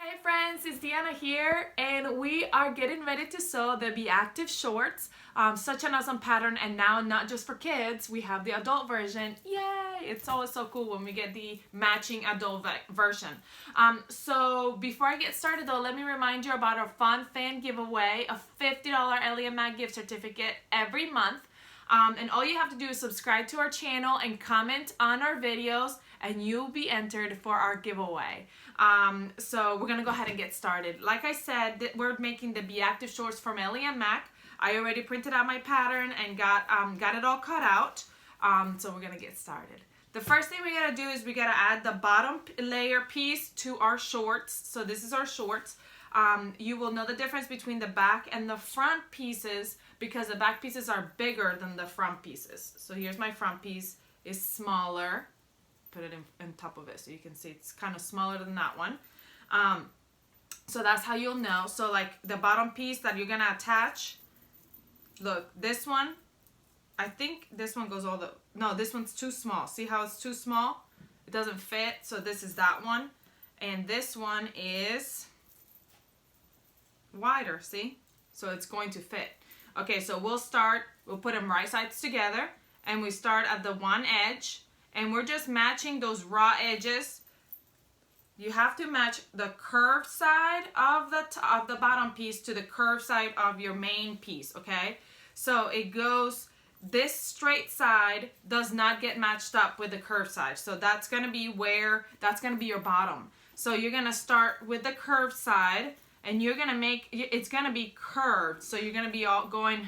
Hey friends, it's Deanna here, and we are getting ready to sew the Be Active shorts. Such an awesome pattern, and now not just for kids, we have the adult version. Yay! It's always so cool when we get the matching adult version. So before I get started though, let me remind you about our fun fan giveaway, a $50 Ellie and Matt gift certificate every month. And all you have to do is subscribe to our channel and comment on our videos, and you'll be entered for our giveaway. So we're gonna go ahead and get started. Like I said, we're making the Be Active shorts from Ellie and Mac. I already printed out my pattern and got it all cut out. So we're gonna get started. The first thing we gotta do is we gotta add the bottom layer piece to our shorts. So this is our shorts. You will know the difference between the back and the front pieces because the back pieces are bigger than the front pieces. So here's my front piece, is smaller. Put it in top of it so you can see it's kind of smaller than that one. So that's how you'll know. So like the bottom piece that you're gonna attach, look, this one, I think this one goes no, this one's too small. See how it's too small? It doesn't fit, so this is that one. And this one is wider, see? So it's going to fit. Okay, so we'll put them right sides together, and we start at the one edge, and we're just matching those raw edges. You have to match the curved side of the bottom piece to the curved side of your main piece, okay? So it goes, this straight side does not get matched up with the curved side. So that's gonna be your bottom. So you're gonna start with the curved side, and you're gonna it's gonna be curved. So you're gonna be all going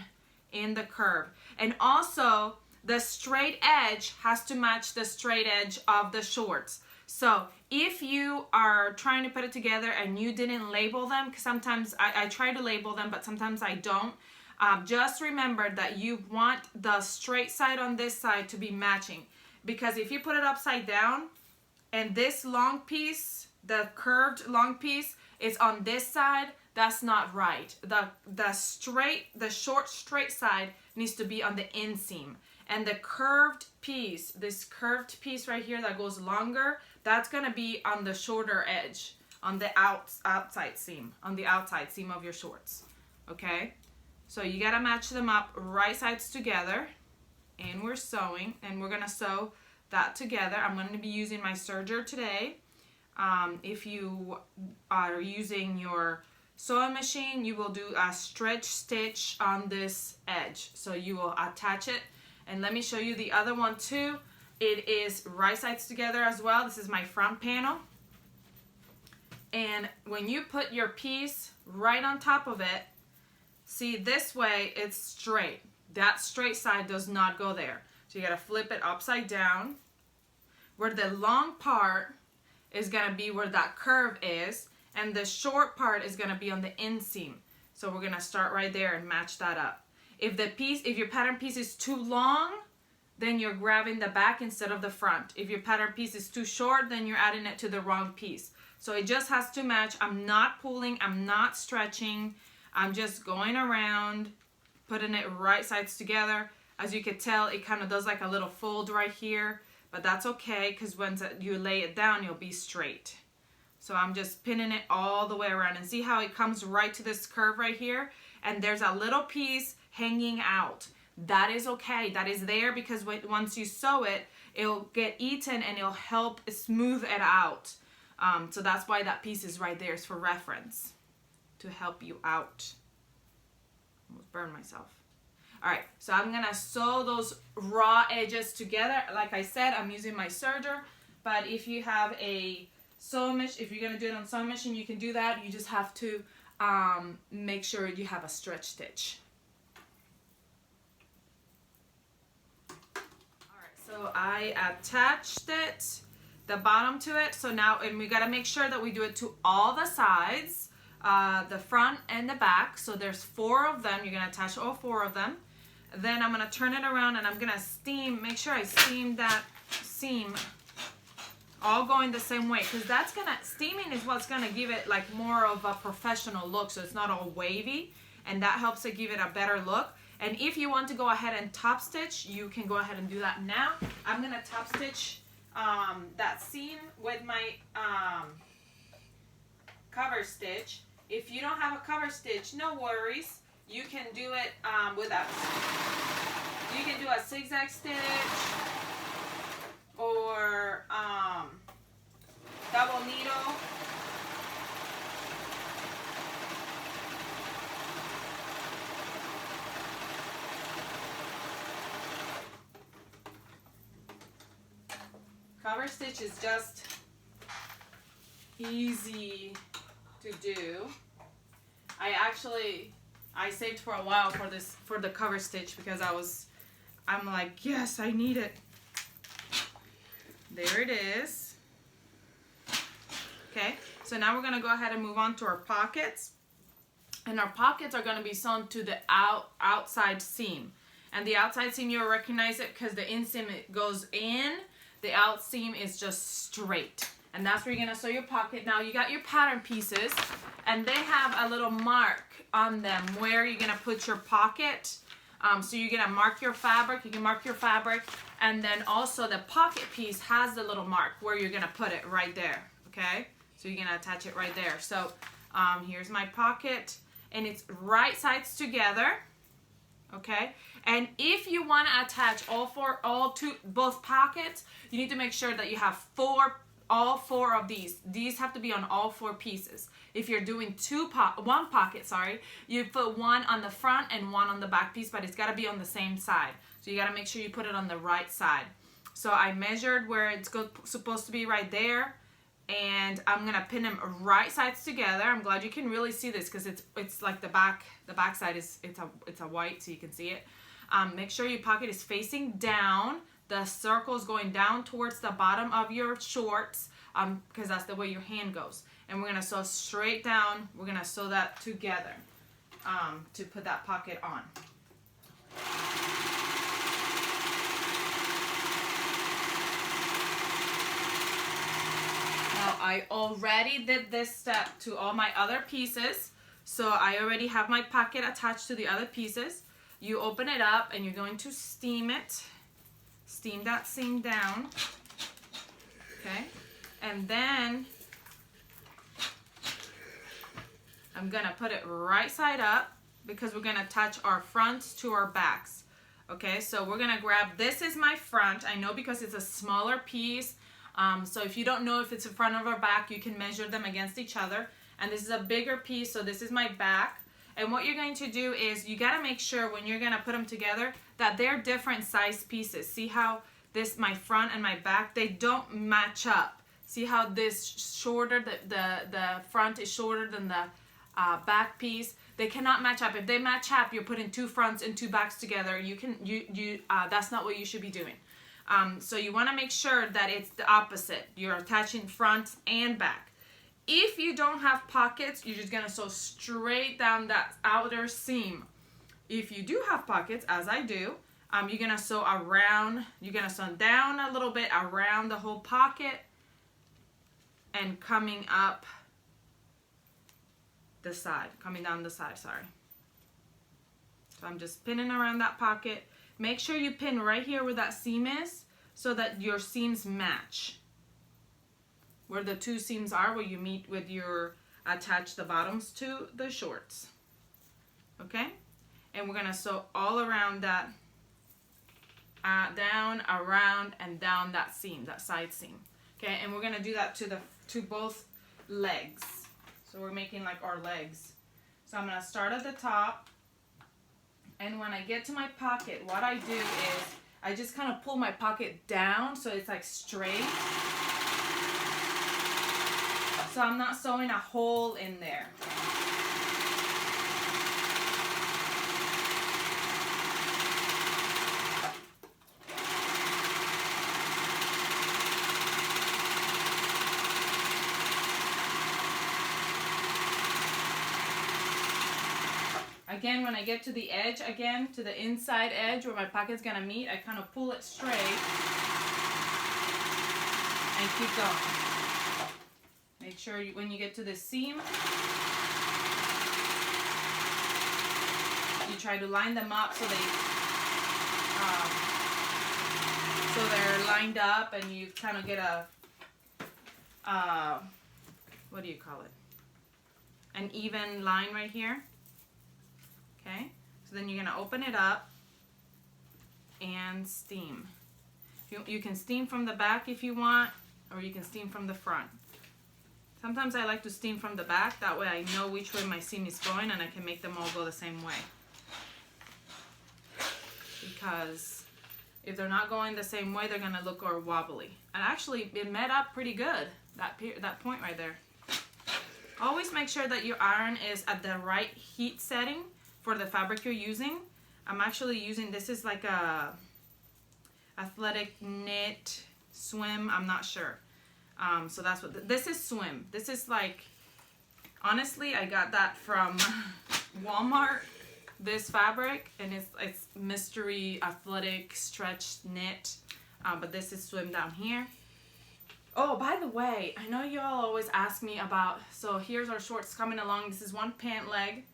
in the curve. And also, the straight edge has to match the straight edge of the shorts. So if you are trying to put it together and you didn't label them, because sometimes I try to label them, but sometimes I don't, just remember that you want the straight side on this side to be matching. Because if you put it upside down and this long piece, the curved long piece, is on this side, that's not right. The short straight side needs to be on the inseam. And the curved piece, this curved piece right here that goes longer, that's gonna be on the shorter edge, on the outside seam of your shorts, okay? So you gotta match them up right sides together, and we're sewing, and we're gonna sew that together. I'm gonna be using my serger today. If you are using your sewing machine, you will do a stretch stitch on this edge. So you will attach it. And let me show you the other one too. It is right sides together as well. This is my front panel. And when you put your piece right on top of it, see, this way it's straight. That straight side does not go there. So you gotta flip it upside down, where the long part is gonna be where that curve is, and the short part is gonna be on the inseam. So we're gonna start right there and match that up. If your pattern piece is too long, then you're grabbing the back instead of the front. If your pattern piece is too short, then you're adding it to the wrong piece. So it just has to match. I'm not pulling, I'm not stretching. I'm just going around, putting it right sides together. As you can tell, it kind of does like a little fold right here, but that's okay, because once you lay it down, you'll be straight. So I'm just pinning it all the way around, and see how it comes right to this curve right here? And there's a little piece hanging out. That is okay. That is there because once you sew it, it'll get eaten and it'll help smooth it out. So that's why that piece is right there. It's for reference to help you out. Almost burned myself. All right, so I'm gonna sew those raw edges together. Like I said, I'm using my serger, but if you have a sewing machine, if you're gonna do it on sewing machine, you can do that. You just have to make sure you have a stretch stitch. So I attached the bottom to it. So now, and we gotta make sure that we do it to all the sides, the front and the back. So there's 4 of them. You're gonna attach all 4 of them. Then I'm gonna turn it around, and I'm gonna steam, make sure I steam that seam all going the same way, because steaming is what's gonna give it like more of a professional look, so it's not all wavy, and that helps to give it a better look. And if you want to go ahead and top stitch, you can go ahead and do that now. I'm gonna top stitch that seam with my cover stitch. If you don't have a cover stitch, no worries. You can do it you can do a zigzag stitch or double needle. Cover stitch is just easy to do. I saved for a while for the cover stitch because I'm like, yes, I need it. There it is. Okay, so now we're gonna go ahead and move on to our pockets. And our pockets are gonna be sewn to the outside seam. And the outside seam, you'll recognize it because the inseam goes in, the out seam is just straight. And that's where you're gonna sew your pocket. Now you got your pattern pieces and they have a little mark on them where you're gonna put your pocket. So you're gonna mark your fabric, you can mark your fabric, and then also the pocket piece has the little mark where you're gonna put it right there, okay? So you're gonna attach it right there. So here's my pocket and it's right sides together, okay? And if you wanna attach both pockets, you need to make sure that you have all four of these. These have to be on all four pieces. If you're doing one pocket, you put one on the front and one on the back piece, but it's gotta be on the same side. So you gotta make sure you put it on the right side. So I measured where it's supposed to be right there, and I'm gonna pin them right sides together. I'm glad you can really see this because it's like the back side is it's a white, so you can see it. Make sure your pocket is facing down. The circle is going down towards the bottom of your shorts because that's the way your hand goes. And we're gonna sew straight down. We're gonna sew that together to put that pocket on. Now I already did this step to all my other pieces. So I already have my pocket attached to the other pieces. You open it up and you're going to steam it. Steam that seam down, okay? And then I'm gonna put it right side up because we're gonna attach our fronts to our backs, okay? So we're gonna grab, this is my front. I know because it's a smaller piece, so if you don't know if it's in front or back, you can measure them against each other. And this is a bigger piece, so this is my back. And what you're going to do is you got to make sure when you're going to put them together that they're different size pieces. See how my front and my back, they don't match up. See how this shorter, the front is shorter than the back piece. They cannot match up. If they match up, you're putting two fronts and two backs together. That's not what you should be doing. So you want to make sure that it's the opposite. You're attaching front and back. If you don't have pockets, you're just going to sew straight down that outer seam. If you do have pockets, as I do, you're going to sew around, you're going to sew down a little bit around the whole pocket and coming up the side, coming down the side, sorry. So I'm just pinning around that pocket. Make sure you pin right here where that seam is so that your seams match. Where the two seams are, where you meet with attach the bottoms to the shorts. Okay? And we're gonna sew all around that, down, around, and down that seam, that side seam. Okay, and we're gonna do that to both legs. So we're making like our legs. So I'm gonna start at the top, and when I get to my pocket, what I do is I just kind of pull my pocket down so it's like straight. So I'm not sewing a hole in there. Again, when I get to the edge, to the inside edge where my pocket's gonna meet, I kind of pull it straight and keep going. Make sure when you get to the seam, you try to line them up so they're lined up, and you kind of get a what do you call it? an even line right here. Okay, so then you're gonna open it up and steam. You can steam from the back if you want, or you can steam from the front. Sometimes I like to steam from the back, that way I know which way my seam is going and I can make them all go the same way. Because if they're not going the same way, they're gonna look all wobbly. And actually, it met up pretty good, that point right there. Always make sure that your iron is at the right heat setting for the fabric you're using. I'm actually using, this is like a athletic knit swim, I'm not sure. So that's what, this is swim. This is like, honestly, I got that from Walmart, this fabric, and it's mystery athletic stretch knit, but this is swim down here. Oh, by the way, I know y'all always ask me about, so here's our shorts coming along. This is one pant leg.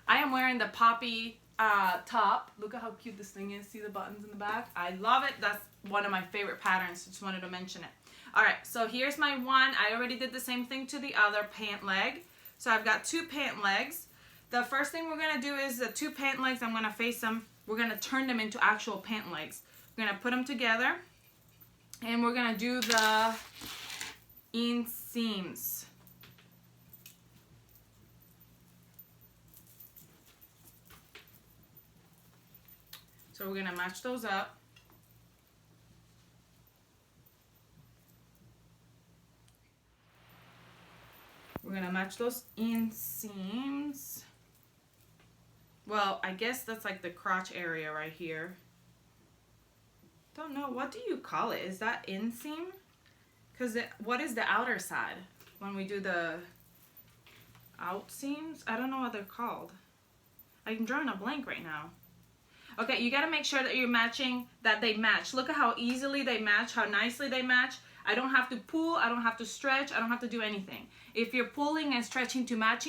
I am wearing the poppy top. Look at how cute this thing is. See the buttons in the back? I love it. That's one of my favorite patterns. Just wanted to mention it. All right, so here's my one. I already did the same thing to the other pant leg. So I've got two pant legs. The first thing we're gonna do is the two pant legs, I'm gonna face them. We're gonna turn them into actual pant legs. We're gonna put them together and we're gonna do the inseams. So we're gonna match those up. We're gonna match those inseams. Well, I guess that's like the crotch area right here. Don't know, what do you call it? Is that inseam? Because what is the outer side when we do the out seams? I don't know what they're called. I'm drawing a blank right now. Okay, you gotta make sure that you're matching, that they match. Look at how easily they match, how nicely they match. I don't have to pull, I don't have to stretch, I don't have to do anything. If you're pulling and stretching to match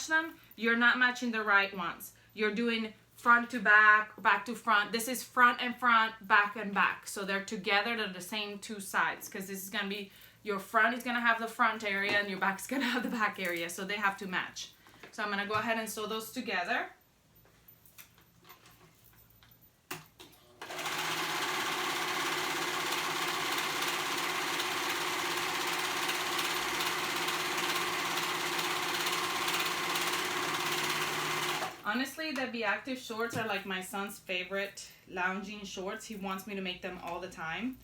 them, you're not matching the right ones. You're doing front to back, back to front. This is front and front, back and back. So they're together, they're the same two sides, because this is gonna be, your front is gonna have the front area and your back's gonna have the back area, so they have to match. So I'm gonna go ahead and sew those together. Honestly, the Be Active shorts are like my son's favorite lounging shorts. He wants me to make them all the time.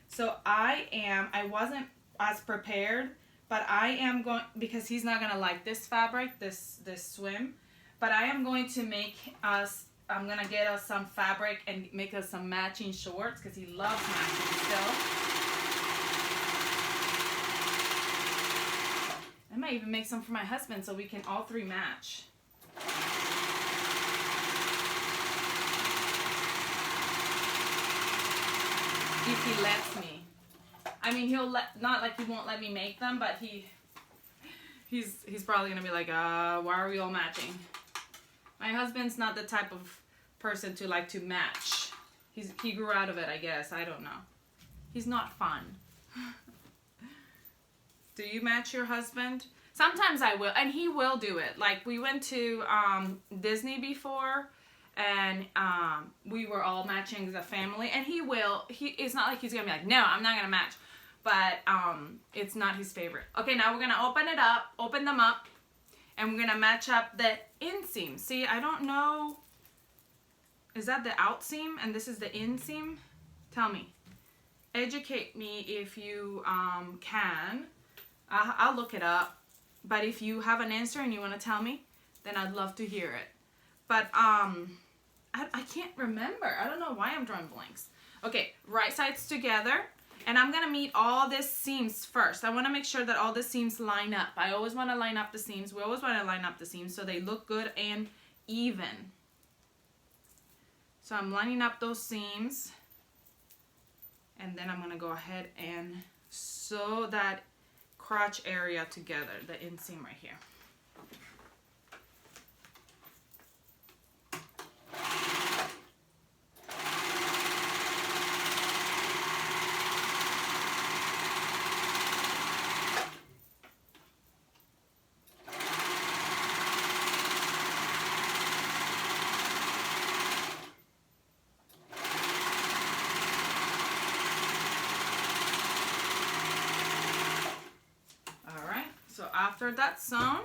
So I wasn't as prepared, but I am going, because he's not going to like this fabric, this swim, but I am going to make us, I'm going to get us some fabric and make us some matching shorts, because he loves matching still. I might even make some for my husband so we can all three match. If he lets me. I mean, not like he won't let me make them, but he's probably gonna be like, why are we all matching? My husband's not the type of person to like to match. He grew out of it, I guess. I don't know. He's not fun. Do you match your husband? Sometimes I will, and he will do it. Like, we went to Disney before, and we were all matching as a family, and it's not like he's gonna be like, no, I'm not gonna match, but it's not his favorite. Okay, now we're gonna open them up, and we're gonna match up the inseam. See, I don't know, is that the out seam and this is the inseam? Tell me, educate me if you can. I'll look it up, but if you have an answer and you want to tell me, then I'd love to hear it. But I can't remember. I don't know why I'm drawing blanks. Okay, right sides together. And I'm going to meet all these seams first. I want to make sure that all the seams line up. I always want to line up the seams. We always want to line up the seams so they look good and even. So I'm lining up those seams. And then I'm going to go ahead and sew that crotch area together, the inseam right here. after that's sewn,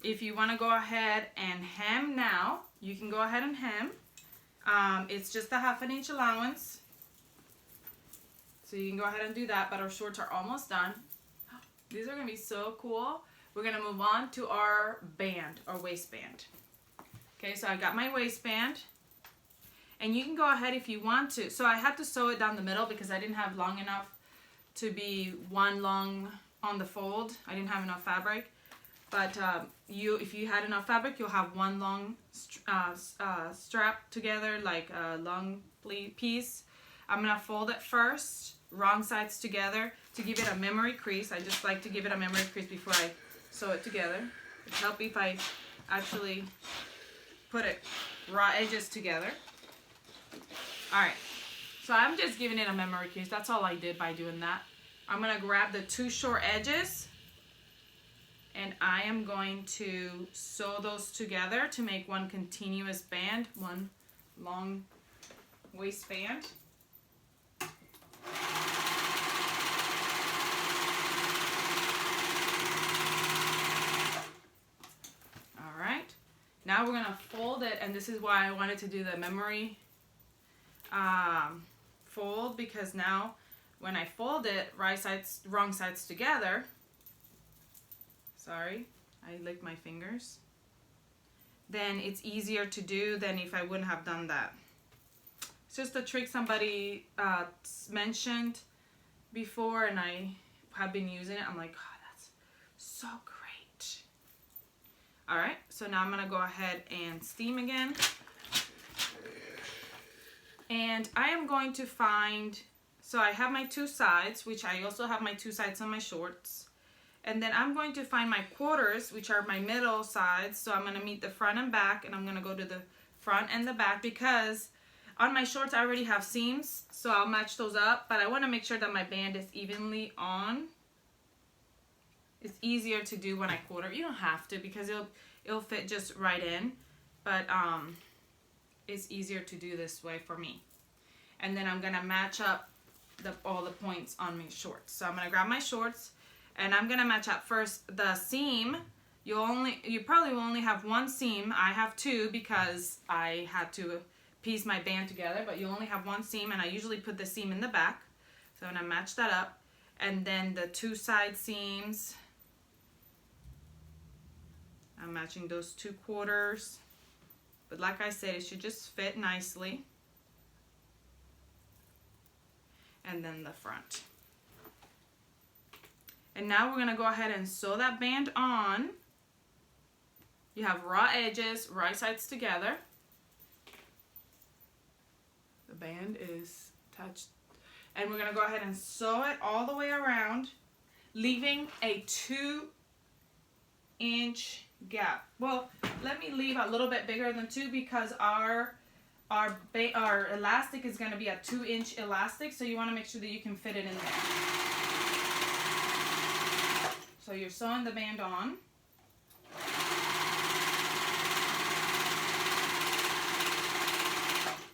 if you want to go ahead and hem now, you can go ahead and hem. It's just a 1/2 inch allowance. So you can go ahead and do that, but our shorts are almost done. These are going to be so cool. We're going to move on to our band, our waistband. Okay, so I got my waistband. And you can go ahead if you want to. So I had to sew it down the middle because I didn't have long enough to be one long on the fold. I didn't have enough fabric. But if you had enough fabric, you'll have one long strap together, like a long piece. I'm going to fold it first, wrong sides together, to give it a memory crease. I just like to give it a memory crease before I sew it together. It'd help if I actually put it raw edges together. Alright, so I'm just giving it a memory crease. That's all I did by doing that. I'm going to grab the 2 short edges and I am going to sew those together to make one continuous band, one long waistband. Alright, now we're going to fold it, and this is why I wanted to do the memory fold, because now when I fold it wrong sides together, sorry, I licked my fingers, then it's easier to do than if I wouldn't have done that. It's just a trick somebody mentioned before, and I have been using it. I'm like, oh, that's so great. Alright, so now I'm going to go ahead and steam again. And I am going to find, so I have my 2 sides, which I also have my 2 sides on my shorts. And then I'm going to find my quarters, which are my middle sides. So I'm going to meet the front and back, and I'm going to go to the front and the back, because on my shorts I already have seams, so I'll match those up. But I want to make sure that my band is evenly on. It's easier to do when I quarter. You don't have to, because it'll fit just right in. But it's easier to do this way for me. And then I'm going to match up all the points on my shorts. So I'm going to grab my shorts, and I'm going to match up first the seam. You probably will only have 1 seam. I have 2 because I had to piece my band together, but you only have 1 seam, and I usually put the seam in the back. So I'm going to match that up. And then the 2 side seams, I'm matching those 2 quarters. But like I said, it should just fit nicely. And then the front. And now we're going to go ahead and sew that band on. You have raw edges, right sides together. The band is touched. And we're going to go ahead and sew it all the way around, leaving a 2-inch gap. Well, let me leave a little bit bigger than 2, because our elastic is going to be a 2-inch elastic, so you want to make sure that you can fit it in there. So you're sewing the band on.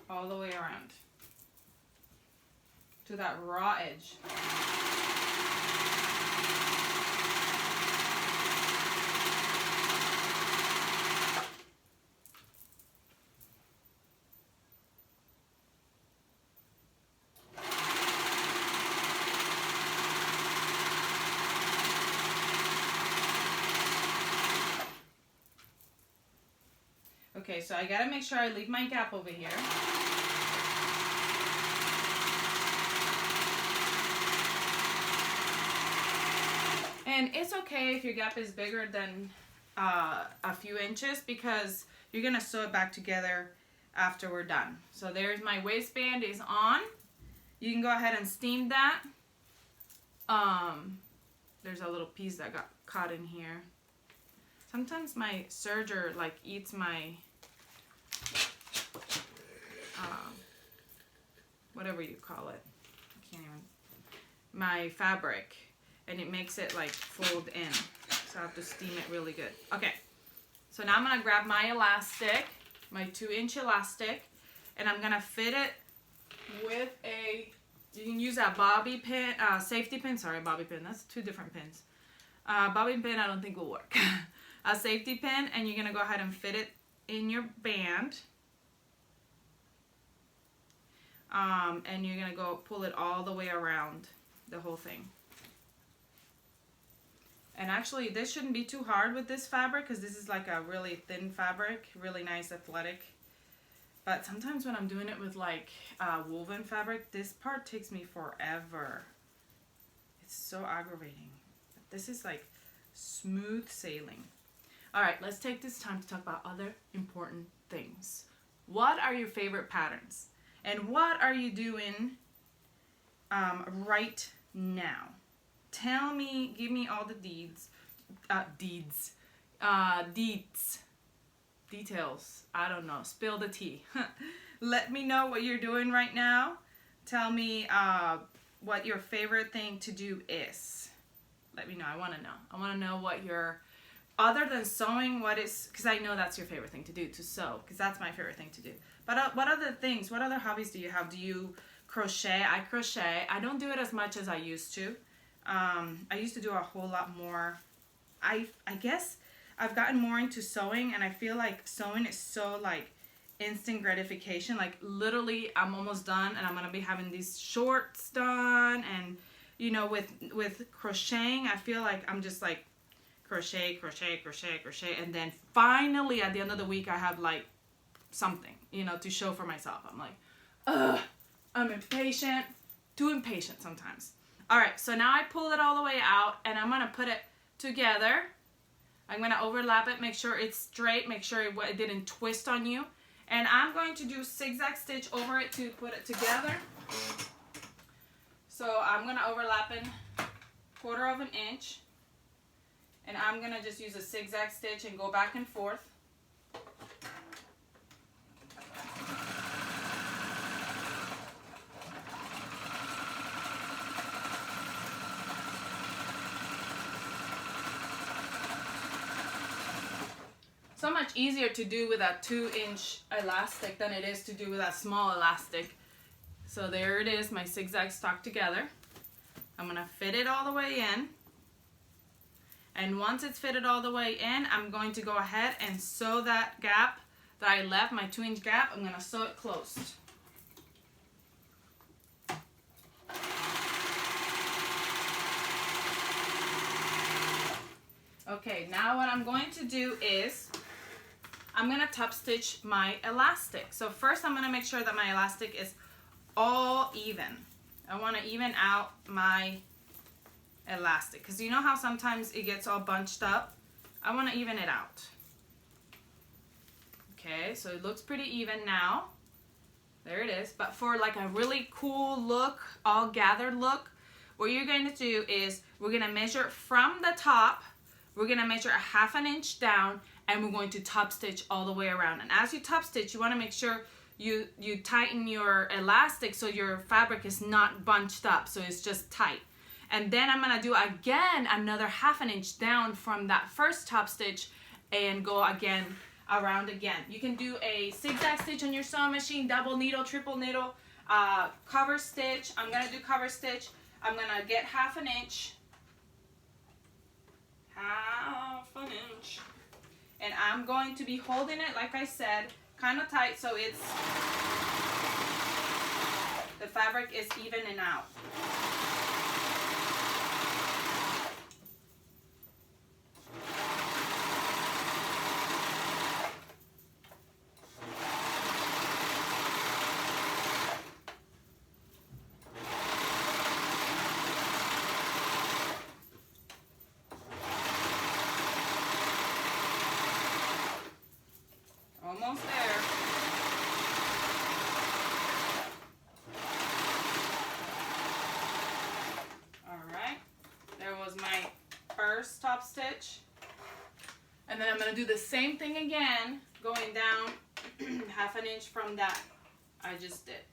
All the way around to that raw edge. Okay, so I gotta make sure I leave my gap over here. And it's okay if your gap is bigger than a few inches, because you're gonna sew it back together after we're done. So there's my waistband is on. You can go ahead and steam that. There's a little piece that got caught in here. Sometimes my serger like eats my whatever you call it, I can't even, my fabric, and it makes it like fold in, so I have to steam it really good. Okay, so now I'm gonna grab my elastic, my 2-inch elastic, and I'm gonna fit it with you can use that bobby pin, safety pin, sorry, bobby pin, that's 2 different pins. Bobby pin I don't think will work. A safety pin, and you're gonna go ahead and fit it in your band. And you're gonna go pull it all the way around the whole thing. And actually this shouldn't be too hard with this fabric because this is like a really thin fabric, really nice athletic. But sometimes when I'm doing it with like woven fabric, this part takes me forever. It's so aggravating. But this is like smooth sailing. All right, let's take this time to talk about other important things. What are your favorite patterns? And what are you doing right now? Tell me, give me all the details. I don't know, spill the tea. Let me know what you're doing right now. Tell me what your favorite thing to do is. Let me know, I wanna know. I wanna know what your, other than sewing, what is, because I know that's your favorite thing to do, to sew, because that's my favorite thing to do. But what other things, what other hobbies do you have? Do you crochet? I crochet. I don't do it as much as I used to. I used to do a whole lot more. I guess I've gotten more into sewing, and I feel like sewing is so like instant gratification. Like literally I'm almost done and I'm gonna be having these shorts done, and you know, with crocheting I feel like I'm just like crochet, and then finally at the end of the week I have like something, you know, to show for myself. I'm like, ugh, I'm impatient, too impatient sometimes. All right, so now I pull it all the way out and I'm gonna put it together. I'm gonna overlap it, make sure it's straight, make sure it didn't twist on you. And I'm going to do zigzag stitch over it to put it together. So I'm gonna overlap it 1/4 of an inch. And I'm gonna just use a zigzag stitch and go back and forth. So much easier to do with a 2-inch elastic than it is to do with a small elastic. So there it is, my zigzag stuck together. I'm gonna fit it all the way in. And once it's fitted all the way in, I'm going to go ahead and sew that gap that I left, my 2-inch gap, I'm gonna sew it closed. Okay, now what I'm going to do is I'm gonna top stitch my elastic. So first I'm gonna make sure that my elastic is all even. I wanna even out my elastic, because you know how sometimes it gets all bunched up? I wanna even it out. Okay, so it looks pretty even now. There it is. But for like a really cool look, all gathered look, what you're going to do is we're gonna measure from the top, we're gonna measure 1/2 inch down, and we're going to top stitch all the way around. And as you top stitch, you wanna make sure you tighten your elastic so your fabric is not bunched up, so it's just tight. And then I'm gonna do again another 1/2 inch down from that first top stitch and go again around again. You can do a zigzag stitch on your sewing machine, double needle, triple needle, cover stitch. I'm gonna do cover stitch. I'm gonna get 1/2 inch. 1/2 inch. And I'm going to be holding it, like I said, kind of tight so it's, the fabric is evening out. Almost there. All right, there was my first top stitch. And then I'm gonna do the same thing again, going down 1/2 inch from that I just did.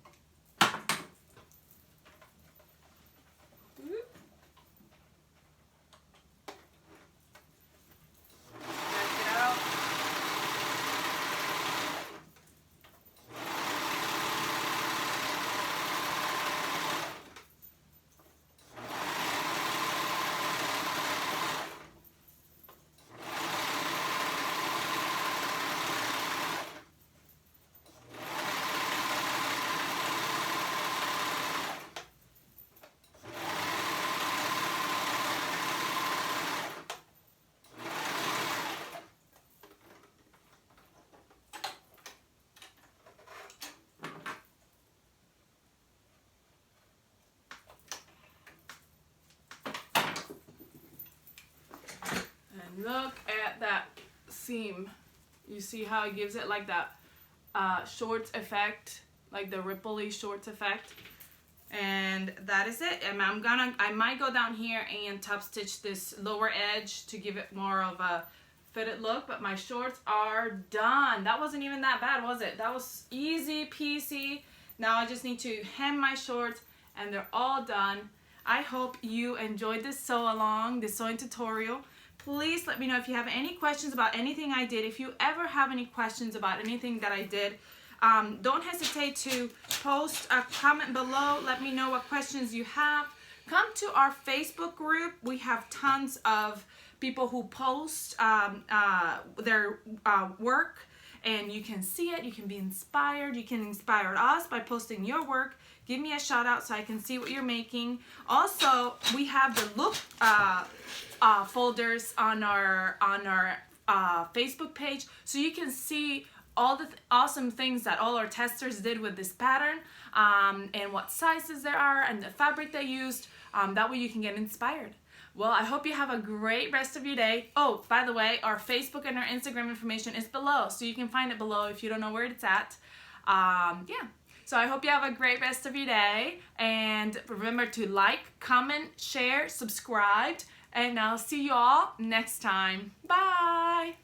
seam. You see how it gives it like that shorts effect, like the rippley shorts effect. And that is it. And I might go down here and top stitch this lower edge to give it more of a fitted look, but my shorts are done. That wasn't even that bad, was it? That was easy peasy. Now I just need to hem my shorts and they're all done. I hope you enjoyed this sew along, this sewing tutorial. Please let me know if you have any questions about anything I did. If you ever have any questions about anything that I did, don't hesitate to post a comment below. Let me know what questions you have. Come to our Facebook group. We have tons of people who post their work, and you can see it. You can be inspired. You can inspire us by posting your work. Give me a shout out so I can see what you're making. Also, we have the look folders on our Facebook page, so you can see all the awesome things that all our testers did with this pattern, and what sizes there are and the fabric they used. That way you can get inspired. Well, I hope you have a great rest of your day. Oh, by the way, our Facebook and our Instagram information is below, so you can find it below if you don't know where it's at. Yeah. So I hope you have a great rest of your day, and remember to like, comment, share, subscribe, and I'll see you all next time. Bye!